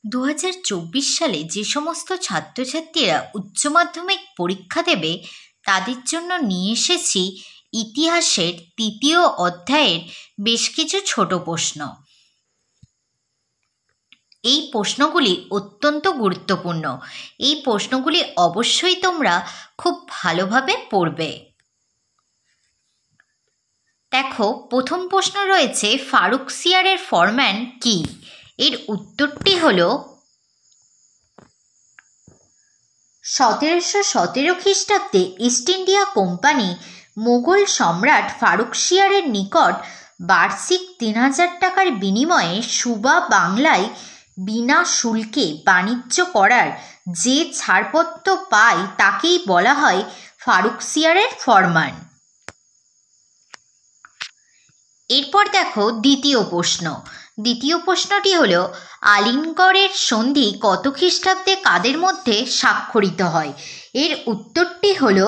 2024 সালে যে সমস্ত ছাত্রছাত্রীরা উচ্চ মাধ্যমিক পরীক্ষা দেবে তাদের জন্য নিয়ে এসেছি ইতিহাসের 3য় অধ্যায়ের বেশ কিছু ছোট প্রশ্ন। এই প্রশ্নগুলি অত্যন্ত গুরুত্বপূর্ণ। এই প্রশ্নগুলি অবশ্যই তোমরা খুব ভালোভাবে পড়বে। দেখো, প্রথম প্রশ্ন রয়েছে, ফারুকসিয়ারের ফরমান কি? এর উত্তরটি হলো 1717 খ্রিস্টাব্দে ইস্ট ইন্ডিয়া কোম্পানি মোগল সম্রাট ফারুকসিয়ারের নিকট বার্ষিক 3000 টাকার বিনিময়ে সুবা বাংলায় বিনা শুল্কে বাণিজ্য করার যে ছাড়পত্র পায় তাকেই বলা হয় ফারুকসিয়ারের ফরমান। এরপর দেখো দ্বিতীয় প্রশ্ন। দ্বিতীয় প্রশ্নটি হলো, আলিগড়ের সন্ধি কত খ্রিস্টাব্দে কাদের মধ্যে স্বাক্ষরিত হয়? এর উত্তরটি হলো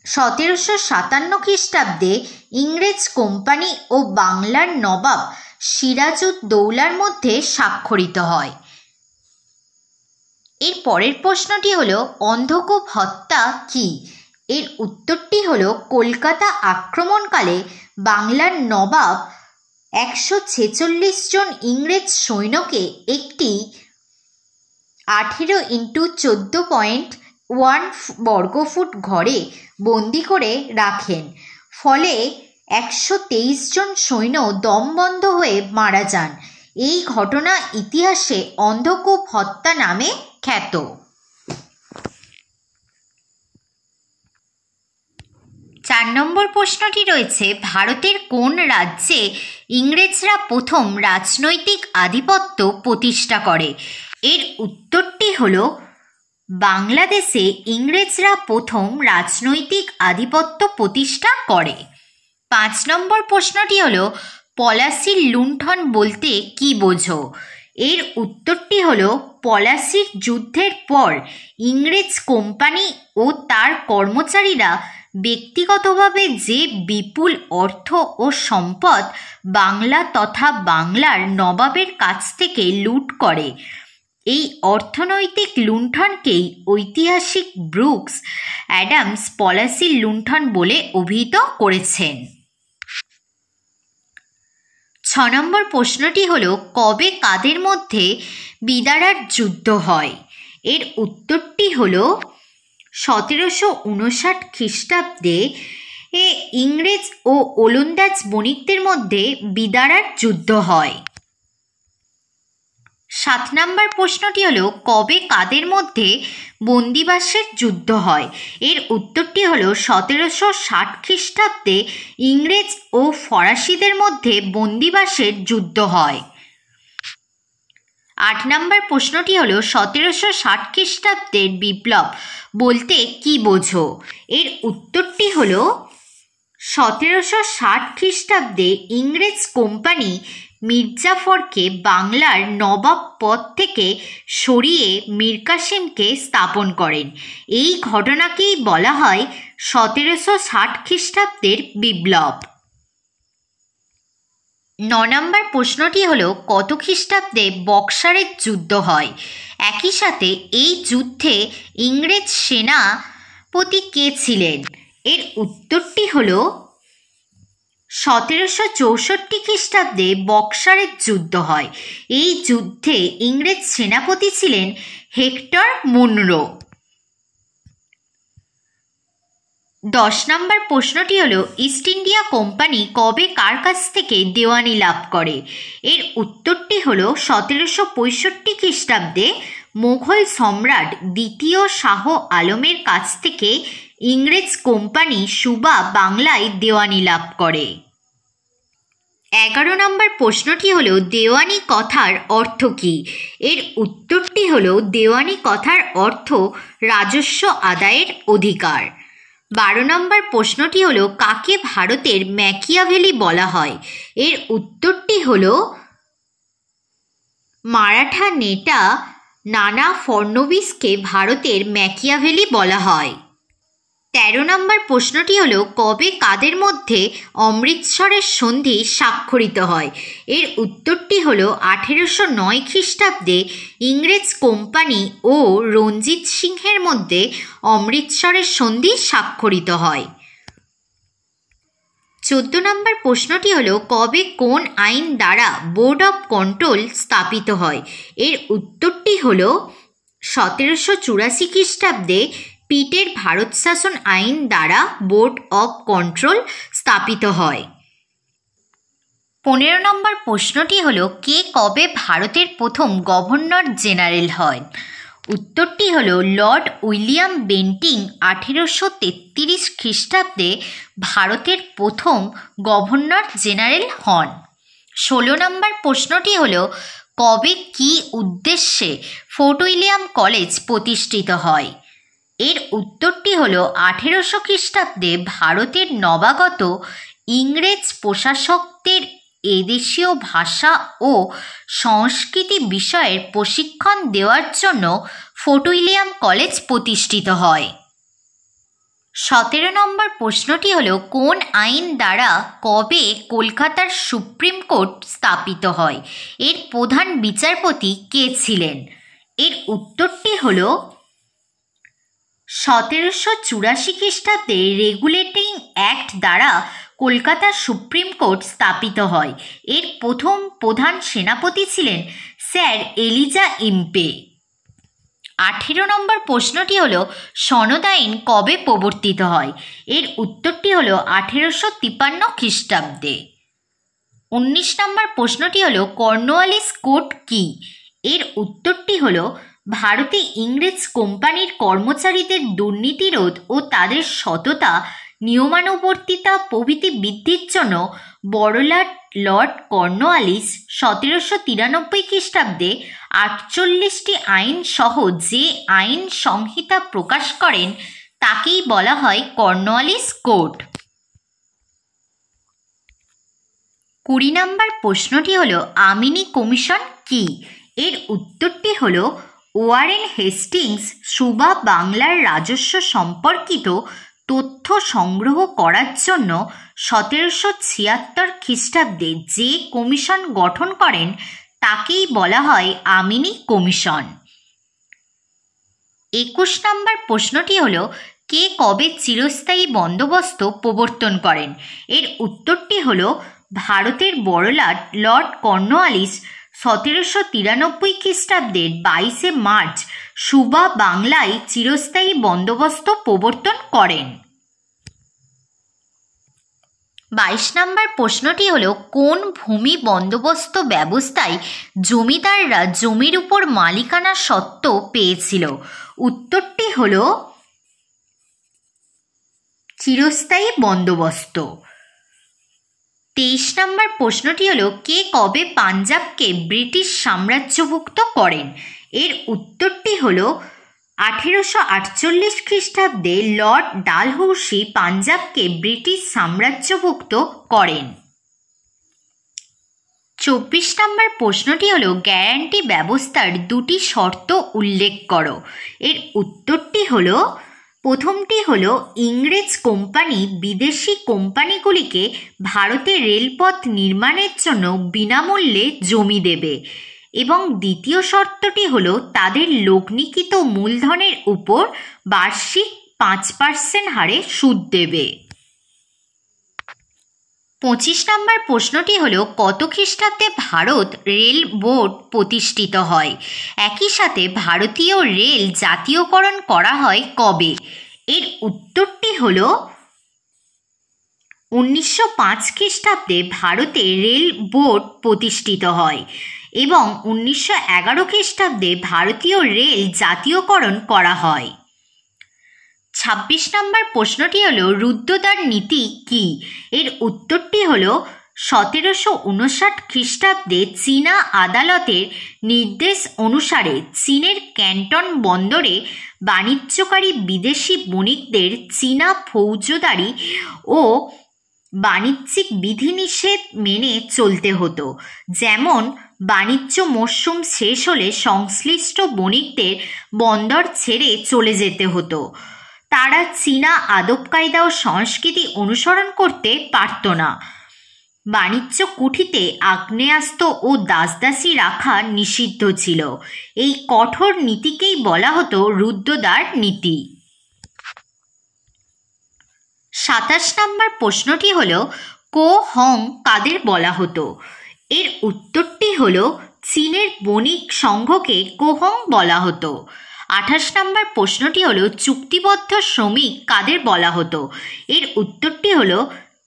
1757 খ্রিস্টাব্দে ইংরেজ কোম্পানি ও বাংলার নবাব সিরাজউদ্দৌলার মধ্যে স্বাক্ষরিত হয়। এর পরের প্রশ্নটি হলো, অন্ধকূপ হত্যা কি? এর উত্তরটি হলো, কলকাতা আক্রমণকালে বাংলার নবাব 146 জন ইংরেজ সৈন্যকে একটি 18x14.1 বর্গফুট ঘরে বন্দি করে রাখেন। ফলে 123 জন সৈন্য দমবন্ধ হয়ে মারা যান। এই ঘটনা ইতিহাসে অন্ধকূপ হত্যা নামে খ্যাত। চার নম্বর প্রশ্নটি রয়েছে, ভারতের কোন রাজ্যে ইংরেজরা প্রথম রাজনৈতিক আধিপত্য প্রতিষ্ঠা করে? এর উত্তরটি হলো, বাংলাদেশে ইংরেজরা প্রথম রাজনৈতিক আধিপত্য প্রতিষ্ঠা করে। 5 নম্বর প্রশ্নটি হলো, পলাশির লুণ্ঠন বলতে কি বোঝো? এর উত্তরটি হলো, পলাশির যুদ্ধের পর ইংরেজ কোম্পানি ও তার কর্মচারীরা ব্যক্তিগতভাবে যে বিপুল অর্থ ও সম্পদ বাংলা তথা বাংলার নবাবের কাছ থেকে লুট করে, এই অর্থনৈতিক লুণ্ঠনকেই ঐতিহাসিক ব্রুকস অ্যাডামস পলাশির লুণ্ঠন বলে অভিহিত করেছেন। 6 নম্বর প্রশ্নটি হলো, কবে কাদের মধ্যে বিদারার যুদ্ধ হয়? এর উত্তরটি হলো 1759 খ্রিস্টাব্দে ইংরেজ ও ওলন্দাজ বণিকদের মধ্যে বিদারার যুদ্ধ হয়। 7 নম্বর প্রশ্নটি হলো, কবে কাদের মধ্যে বন্দিবাসের যুদ্ধ হয়? এর উত্তরটি হলো 1760 খ্রিস্টাব্দে ইংরেজ ও ফরাসিদের মধ্যে বন্দিবাসের যুদ্ধ হয়। 8 নম্বর প্রশ্নটি হলো, 1760 খ্রিস্টাব্দের বিপ্লব বলতে কি বোঝো? এর উত্তরটি হলো, 1760 খ্রিস্টাব্দে ইংরেজ কোম্পানি মির্জাফরকে বাংলার নবাব পদ থেকে সরিয়ে মীর কাসিমকে স্থাপন করেন। এই ঘটনাকেই বলা হয় 1760 খ্রিস্টাব্দের বিপ্লব। 9 নম্বর প্রশ্নটি হলো, কত খ্রিস্টাব্দে বক্সারের যুদ্ধ হয়? একই সাথে এই যুদ্ধে ইংরেজ সেনাপতি কে ছিলেন? এর উত্তরটি হলো 1764 খ্রিস্টাব্দে বক্সারের যুদ্ধ হয়। এই যুদ্ধে ইংরেজ সেনাপতি ছিলেন হেক্টর মুনরো। 10 নম্বর প্রশ্নটি হলো, ইস্ট ইন্ডিয়া কোম্পানি কবে কার কাছ থেকে দেওয়ানি লাভ করে? এর উত্তরটি হলো 1765 খ্রিস্টাব্দে মোগল সম্রাট দ্বিতীয় শাহ আলমের কাছ থেকে ইংরেজ কোম্পানি সুবা বাংলায় দেওয়ানি লাভ করে। 11 নম্বর প্রশ্নটি হলো, দেওয়ানি কথার অর্থ কী? এর উত্তরটি হলো, দেওয়ানি কথার অর্থ রাজস্ব আদায়ের অধিকার। 12 নম্বর প্রশ্নটি হলো, কাকে ভারতের ম্যাকিয়াভেলি বলা হয়? এর উত্তরটি হলো, মারাঠা নেতা নানা ফড়নবিসকে ভারতের ম্যাকিয়াভেলি বলা হয়। 13 নম্বর প্রশ্নটি হলো কবে কাদের মধ্যে অমৃতসরের সন্ধি স্বাক্ষরিত হয়? এর উত্তরটি হলো 1809 খ্রিস্টাব্দে ইংরেজ কোম্পানি ও রঞ্জিত সিংহের মধ্যে অমৃতসরের সন্ধি স্বাক্ষরিত হয়। 14 নম্বর প্রশ্নটি হলো কবে কোন আইন দ্বারা বোর্ড অফ কন্ট্রোল স্থাপিত হয়? এর উত্তরটি হলো 1784 খ্রিস্টাব্দে পিটের ভারত শাসন আইন দ্বারা বোর্ড অফ কন্ট্রোল স্থাপিত হয়। 15 নম্বর প্রশ্নটি হলো কে কবে ভারতের প্রথম গভর্নর জেনারেল হয়? উত্তরটি হলো লর্ড উইলিয়াম বেন্টিং 1833 খ্রিস্টাব্দে ভারতের প্রথম গভর্নর জেনারেল হন। 16 নম্বর প্রশ্নটি হলো কবে কী উদ্দেশ্যে ফোর্ট উইলিয়াম কলেজ প্রতিষ্ঠিত হয়? এর উত্তরটি হলো 1800 খ্রিস্টাব্দে ভারতের নবাগত ইংরেজ প্রশাসকদের এদেশীয় ভাষা ও সংস্কৃতি বিষয়ের প্রশিক্ষণ দেওয়ার জন্য ফোর্ট উইলিয়াম কলেজ প্রতিষ্ঠিত হয়। 17 নম্বর প্রশ্নটি হলো কোন আইন দ্বারা কবে কলকাতার সুপ্রিম কোর্ট স্থাপিত হয়? এর প্রধান বিচারপতি কে ছিলেন? এর উত্তরটি হলো 1784 খ্রিস্টাব্দে রেগুলেটিং অ্যাক্ট দ্বারা কলকাতা সুপ্রিম কোর্ট স্থাপিত হয়। এর প্রথম প্রধান সেনাপতি ছিলেন স্যার এলিজা ইম্পে। 18 নম্বর প্রশ্নটি হলো সনদ আইন কবে প্রবর্তিত হয়? এর উত্তরটি হলো 1853 খ্রিস্টাব্দে। 19 নম্বর প্রশ্নটি হলো কর্নওয়ালিস কোড কি? এর উত্তরটি হলো ভারতে ইংরেজ কোম্পানির কর্মচারীদের দুর্নীতিরোধ ও তাদের সততা, নিয়মানুবর্তিতা প্রভৃতি বৃদ্ধির জন্য বড়লাট লর্ড কর্নওয়ালিস 1793 খ্রিস্টাব্দে 48টি আইন সহ যে আইন সংহিতা প্রকাশ করেন তাকেই বলা হয় কর্নওয়ালিস কোড। 20 নম্বর প্রশ্নটি হলো আমিনি কমিশন কি? এর উত্তরটি হলো ওয়ারেন হেস্টিংস সুবা বাংলার রাজস্ব সম্পর্কিত তথ্য সংগ্রহ করার জন্য 1776 খ্রিস্টাব্দে যে কমিশন গঠন করেন তাকেই বলা হয় আমিনি কমিশন। 21 নম্বর প্রশ্নটি হলো কে কবে চিরস্থায়ী বন্দোবস্ত প্রবর্তন করেন? এর উত্তরটি হলো ভারতের বড়লাট লর্ড কর্নওয়ালিস 1793 খ্রিস্টাব্দের 22 মার্চ সুবা বাংলায় চিরস্থায়ী বন্দোবস্ত প্রবর্তন করেন। 22 নম্বর প্রশ্নটি হলো কোন ভূমি বন্দোবস্ত ব্যবস্থায় জমিদাররা জমির উপর মালিকানা সত্ত্ব পেয়েছিল? উত্তরটি হলো চিরস্থায়ী বন্দোবস্ত। 23 নম্বর প্রশ্নটি হলো কে কবে পাঞ্জাবকে ব্রিটিশ সাম্রাজ্যভুক্ত করেন? এর উত্তরটি হলো 1848 খ্রিস্টাব্দে লর্ড ডালহৌসি পাঞ্জাবকে ব্রিটিশ সাম্রাজ্যভুক্ত করেন। 24 নম্বর প্রশ্নটি হলো গ্যারান্টি ব্যবস্থার দুটি শর্ত উল্লেখ করো। এর উত্তরটি হলো প্রথমটি হলো ইংরেজ কোম্পানি বিদেশি কোম্পানিগুলিকে ভারতে রেলপথ নির্মাণের জন্য বিনামূল্যে জমি দেবে এবং দ্বিতীয় শর্তটি হলো তাদের লগ্নিকৃত মূলধনের উপর বার্ষিক 5% হারে সুদ দেবে। 25 নম্বর প্রশ্নটি হলো কত খ্রিস্টাব্দে ভারত রেল বোর্ড প্রতিষ্ঠিত হয়? একই সাথে ভারতীয় রেল জাতীয়করণ করা হয় কবে? এর উত্তরটি হলো 1905 খ্রিস্টাব্দে ভারতে রেল বোর্ড প্রতিষ্ঠিত হয় এবং 1911 খ্রিস্টাব্দে ভারতীয় রেল জাতীয়করণ করা হয়। 26 নম্বর প্রশ্নটি হলো রুদ্ধদ্বার নীতি কি? এর উত্তরটি হলো 1759 খ্রিস্টাব্দে চীনা আদালতের নির্দেশ অনুসারে চীনের ক্যান্টন বন্দরে বাণিজ্যকারী বিদেশি বণিকদের চীনা ফৌজদারি ও বাণিজ্যিক বিধিনিষেধ মেনে চলতে হতো। যেমন বাণিজ্য মরশুম শেষ হলে সংশ্লিষ্ট বণিকদের বন্দর ছেড়ে চলে যেতে হতো। তারা চীনা আদব কায়দা ও সংস্কৃতি অনুসরণ করতে পারত না। বাণিজ্য কুঠিতে আগ্নেয়াস্ত্র ও দাসদাসী রাখা নিষিদ্ধ ছিল। এই কঠোর নীতিকেই বলা হতো রুদ্ধদ্বার নীতি। 27 নম্বর প্রশ্নটি হলো কো হং কাদের বলা হতো? এর উত্তরটি হলো চীনের বণিক সংঘকে কোহং বলা হতো। 28 নম্বর প্রশ্নটি হলো চুক্তিবদ্ধ শ্রমিক কাদের বলা হতো? এর উত্তরটি হলো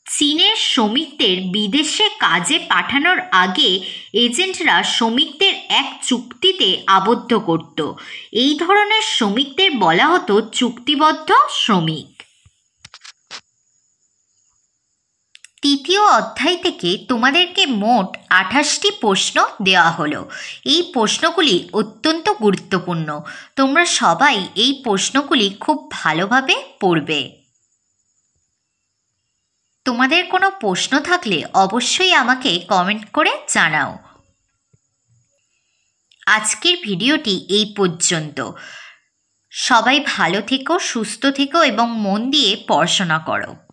চীনের শ্রমিকদের বিদেশে কাজে পাঠানোর আগে এজেন্টরা শ্রমিকদের এক চুক্তিতে আবদ্ধ করত। এই ধরনের শ্রমিকদের বলা হতো চুক্তিবদ্ধ শ্রমিক। তৃতীয় অধ্যায় থেকে তোমাদেরকে মোট 28টি প্রশ্ন দেওয়া হলো। এই প্রশ্নগুলি অত্যন্ত গুরুত্বপূর্ণ। তোমরা সবাই এই প্রশ্নগুলি খুব ভালোভাবে পড়বে। তোমাদের কোনো প্রশ্ন থাকলে অবশ্যই আমাকে কমেন্ট করে জানাও। আজকের ভিডিওটি এই পর্যন্ত। সবাই ভালো থেকো, সুস্থ থেকো এবং মন দিয়ে পড়াশোনা করো।